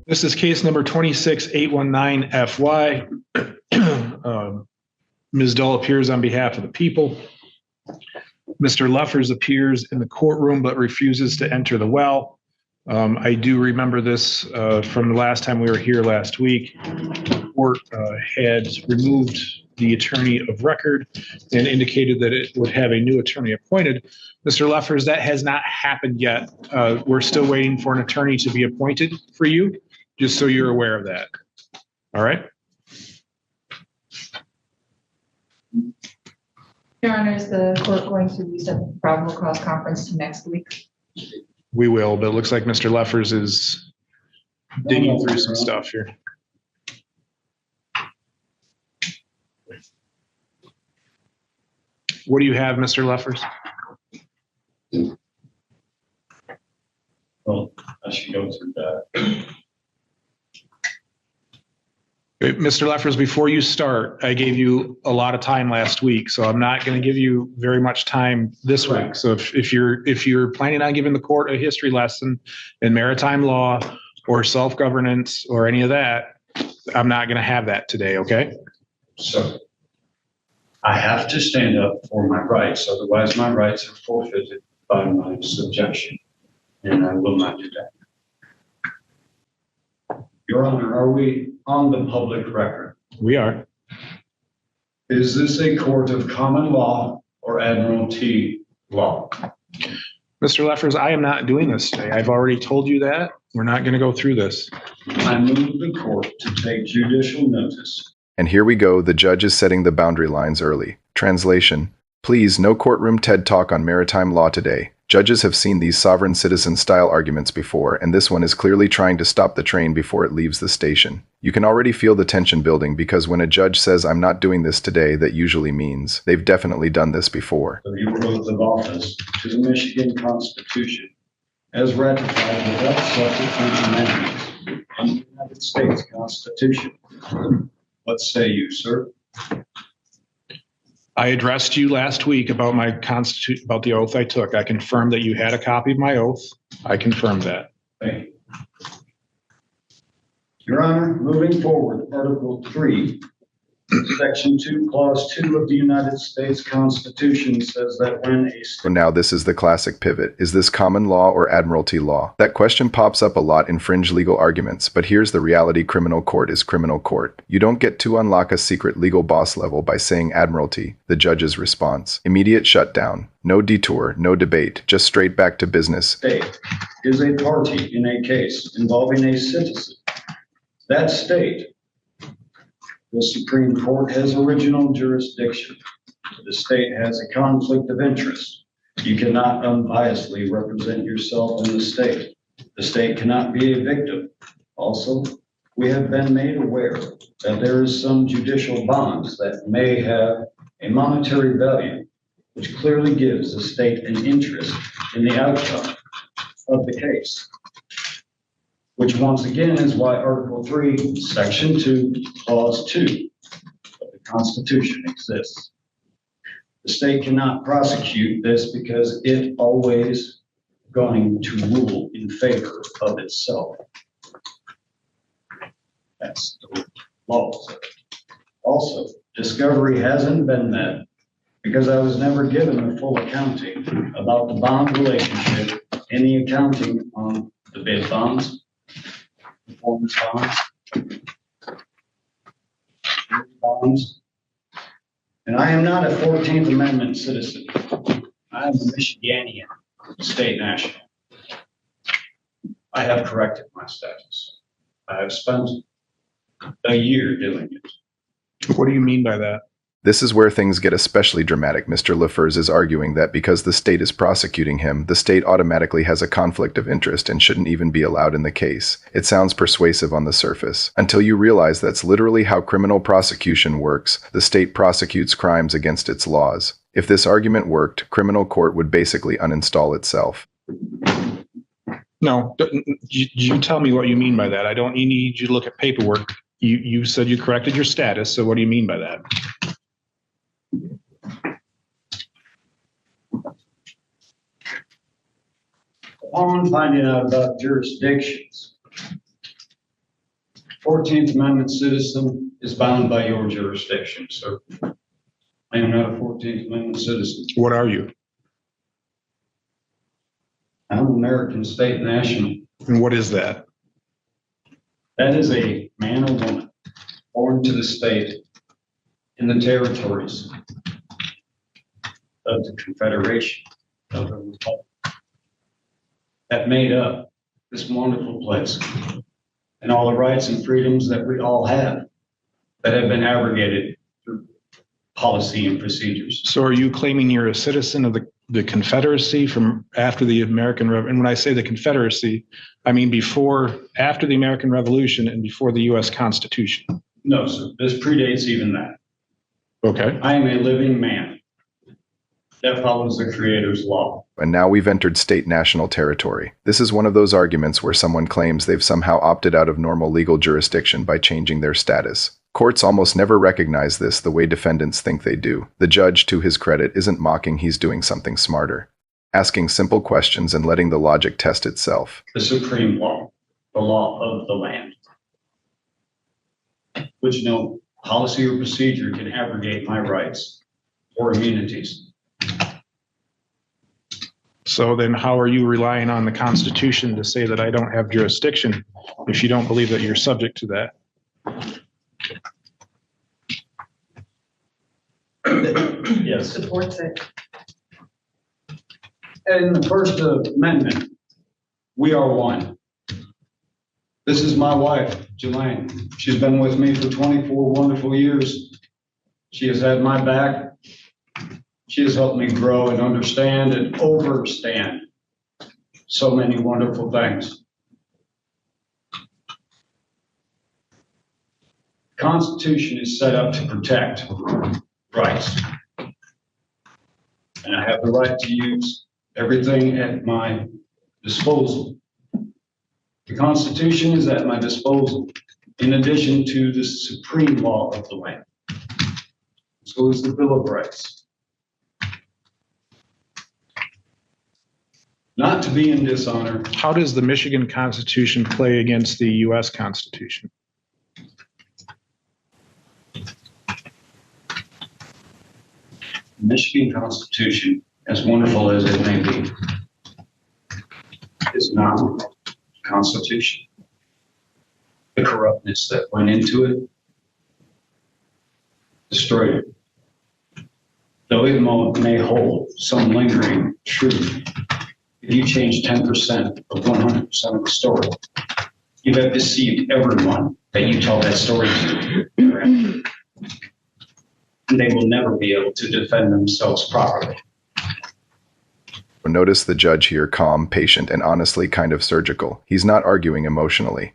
This is case number 26819FY. Ms. Dull appears on behalf of the people. Mr. Lefers appears in the courtroom but refuses to enter the well. I do remember this from the last time we were here last week. The court had removed the attorney of record and indicated that it would have a new attorney appointed. Mr. Lefers, that has not happened yet. We're still waiting for an attorney to be appointed for you, just so you're aware of that. All right? Your Honor, is the court going to reset the probable cause conference to next week? We will, but it looks like Mr. Lefers is digging through some stuff here. What do you have, Mr. Lefers? Well, I should go through that. Mr. Lefers, before you start, I gave you a lot of time last week, so I'm not going to give you very much time this week. So if you're planning on giving the court a history lesson in maritime law or self-governance or any of that, I'm not going to have that today, okay? So I have to stand up for my rights, otherwise my rights are forfeited by my subjection, and I will not do that. Your Honor, are we on the public record? We are. Is this a court of common law or admiralty law? Mr. Lefers, I am not doing this today. I've already told you that. We're not going to go through this. I move the court to take judicial notice. And here we go, the judge is setting the boundary lines early. Translation: please, no courtroom TED Talk on maritime law today. Judges have seen these sovereign citizen-style arguments before, and this one is clearly trying to stop the train before it leaves the station. You can already feel the tension building because when a judge says, "I'm not doing this today," that usually means they've definitely done this before. Of your oath of office to the Michigan Constitution, as ratified without subsequent amendments under the United States Constitution. What say you, sir? I addressed you last week about about the oath I took. I confirmed that you had a copy of my oath. I confirmed that. Thank you. Your Honor, moving forward, Article 3, Section 2, Clause 2 of the United States Constitution says that when a So now this is the classic pivot. Is this common law or admiralty law? That question pops up a lot in fringe legal arguments, but here's the reality: criminal court is criminal court. You don't get to unlock a secret legal boss level by saying admiralty. The judge's response: immediate shutdown. No detour, no debate, just straight back to business. state is a party in a case involving a citizen, that state, the Supreme Court has original jurisdiction. The state has a conflict of interest. You cannot unbiasedly represent yourself in the state. The state cannot be a victim. Also, we have been made aware that there is some judicial bonds that may have a monetary value, which clearly gives the state an interest in the outcome of the case, which once again is why Article 3, Section 2, Clause 2 of the Constitution exists. The state cannot prosecute this because it always going to rule in favor of itself. That's the law. Also, discovery hasn't been met because I was never given a full accounting about the bond relationship, any accounting on the bid bonds, performance bonds. And I am not a 14th Amendment citizen. I am a Michiganian, state national. I have corrected my status. I have spent a year doing it. What do you mean by that? This is where things get especially dramatic. Mr. Lefers is arguing that because the state is prosecuting him, the state automatically has a conflict of interest and shouldn't even be allowed in the case. It sounds persuasive on the surface, until you realize that's literally how criminal prosecution works. The state prosecutes crimes against its laws. If this argument worked, criminal court would basically uninstall itself. No, you tell me what you mean by that. I don't need you to look at paperwork. You said you corrected your status, so what do you mean by that? Upon finding out about jurisdictions, 14th Amendment citizen is bound by your jurisdiction, sir. I am not a 14th Amendment citizen. What are you? I'm an American state national. And what is that? That is a man or woman born to the state in the territories of the Confederation of the Republic that made up this wonderful place and all the rights and freedoms that we all have that have been abrogated through policy and procedures. So are you claiming you're a citizen of the Confederacy from after the American Revolution? And when I say the Confederacy, I mean after the American Revolution and before the U.S. Constitution. No, sir, this predates even that. Okay. I am a living man that follows the Creator's law. And now we've entered state-national territory. This is one of those arguments where someone claims they've somehow opted out of normal legal jurisdiction by changing their status. Courts almost never recognize this the way defendants think they do. The judge, to his credit, isn't mocking, he's doing something smarter. Asking simple questions and letting the logic test itself. The supreme law, the law of the land, which no policy or procedure can abrogate my rights or immunities. So then how are you relying on the Constitution to say that I don't have jurisdiction if you don't believe that you're subject to that? Yes. Supports it. In the First Amendment, we are one. This is my wife, Jelaine. She's been with me for 24 wonderful years. She has had my back. She has helped me grow and understand and overstand so many wonderful things. The Constitution is set up to protect rights. And I have the right to use everything at my disposal. The Constitution is at my disposal, in addition to the supreme law of the land. So is the Bill of Rights. Not to be in dishonor. How does the Michigan Constitution play against the U.S. Constitution? The Michigan Constitution, as wonderful as it may be, is not a Constitution. The corruptness that went into it destroyed it. Though it may hold some lingering truth, if you change 10% of 100% of the story, you have deceived everyone that you tell that story to. And they will never be able to defend themselves properly. Notice the judge here, calm, patient, and honestly kind of surgical. He's not arguing emotionally.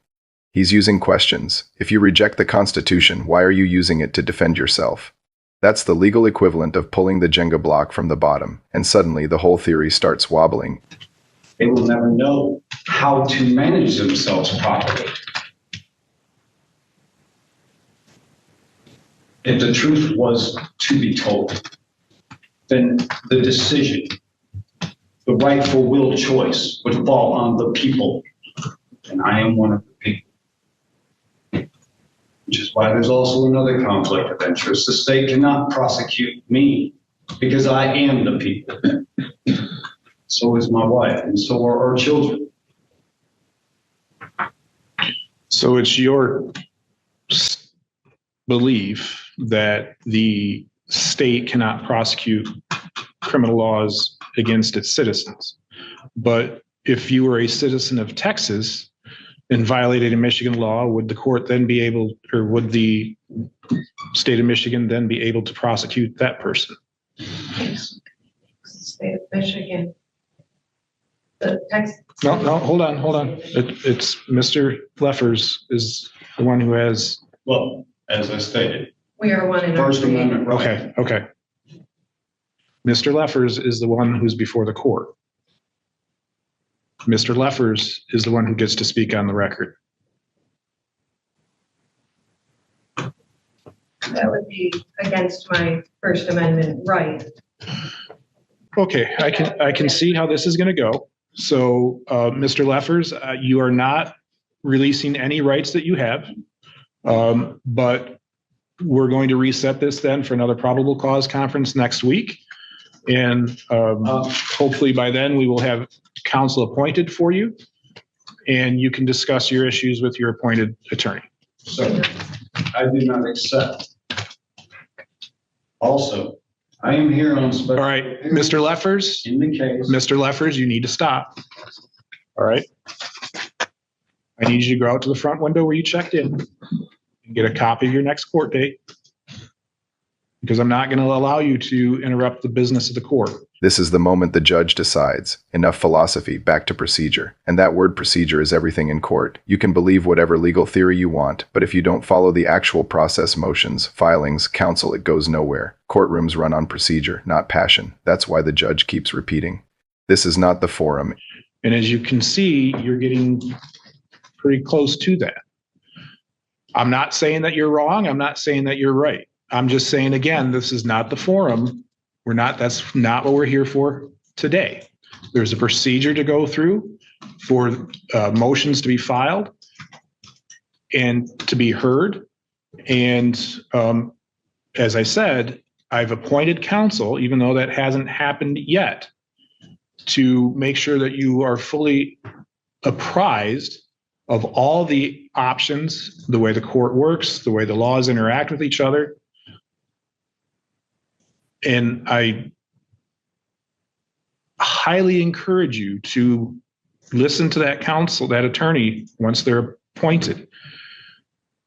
He's using questions. If you reject the Constitution, why are you using it to defend yourself? That's the legal equivalent of pulling the Jenga block from the bottom, and suddenly the whole theory starts wobbling. They will never know how to manage themselves properly. If the truth was to be told, then the decision, the rightful will choice would fall on the people. And I am one of the people. Which is why there's also another conflict of interest. The state cannot prosecute me because I am the people. So is my wife, and so are our children. So it's your belief that the state cannot prosecute criminal laws against its citizens. But if you were a citizen of Texas and violated a Michigan law, would the court then be able, or would the state of Michigan then be able to prosecute that person? State of Michigan. The Texas. No, hold on. It's Mr. Lefers is the one who has. Well, as I stated, We are one in our First creed. Amendment right. Okay. Mr. Lefers is the one who's before the court. Mr. Lefers is the one who gets to speak on the record. That would be against my First Amendment right. Okay, I can see how this is going to go. So, Mr. Lefers, you are not releasing any rights that you have. But we're going to reset this then for another probable cause conference next week. And hopefully by then we will have counsel appointed for you and you can discuss your issues with your appointed attorney. So I do not accept. Also, I am here on special. All right, Mr. Lefers, In the case. Mr. Lefers, you need to stop. All right. I need you to go out to the front window where you checked in and get a copy of your next court date, because I'm not going to allow you to interrupt the business of the court. This is the moment the judge decides. Enough philosophy, back to procedure. And that word procedure is everything in court. You can believe whatever legal theory you want, but if you don't follow the actual process, motions, filings, counsel, it goes nowhere. Courtrooms run on procedure, not passion. That's why the judge keeps repeating. This is not the forum. And as you can see, you're getting pretty close to that. I'm not saying that you're wrong. I'm not saying that you're right. I'm just saying, again, this is not the forum. That's not what we're here for today. There's a procedure to go through for motions to be filed and to be heard. And as I said, I've appointed counsel, even though that hasn't happened yet, to make sure that you are fully apprised of all the options, the way the court works, the way the laws interact with each other. And I highly encourage you to listen to that counsel, that attorney, once they're appointed.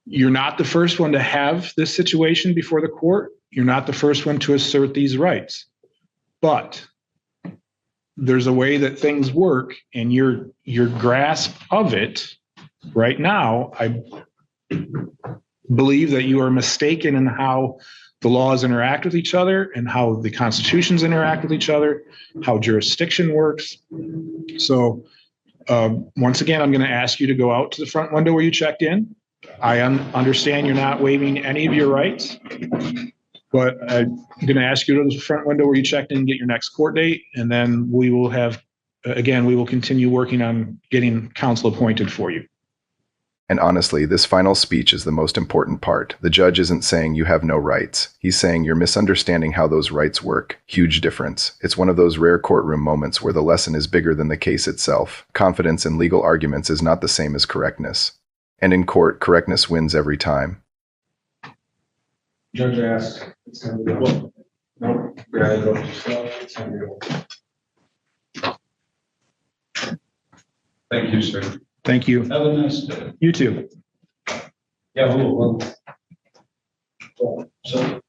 You're not the first one to have this situation before the court. You're not the first one to assert these rights. But there's a way that things work, and your grasp of it right now, I believe that you are mistaken in how the laws interact with each other and how the constitutions interact with each other, how jurisdiction works. So once again, I'm going to ask you to go out to the front window where you checked in. I understand you're not waiving any of your rights, but I'm going to ask you to go to the front window where you checked in and get your next court date. And then we will have, again, we will continue working on getting counsel appointed for you. And honestly, this final speech is the most important part. The judge isn't saying you have no rights. He's saying you're misunderstanding how those rights work. Huge difference. It's one of those rare courtroom moments where the lesson is bigger than the case itself. Confidence in legal arguments is not the same as correctness. And in court, correctness wins every time. Judge asked, it's going to be what? Nope, grab it up yourself, it's going to be what? Thank you, sir. Thank you. Have a nice day. You too. Yeah, well. So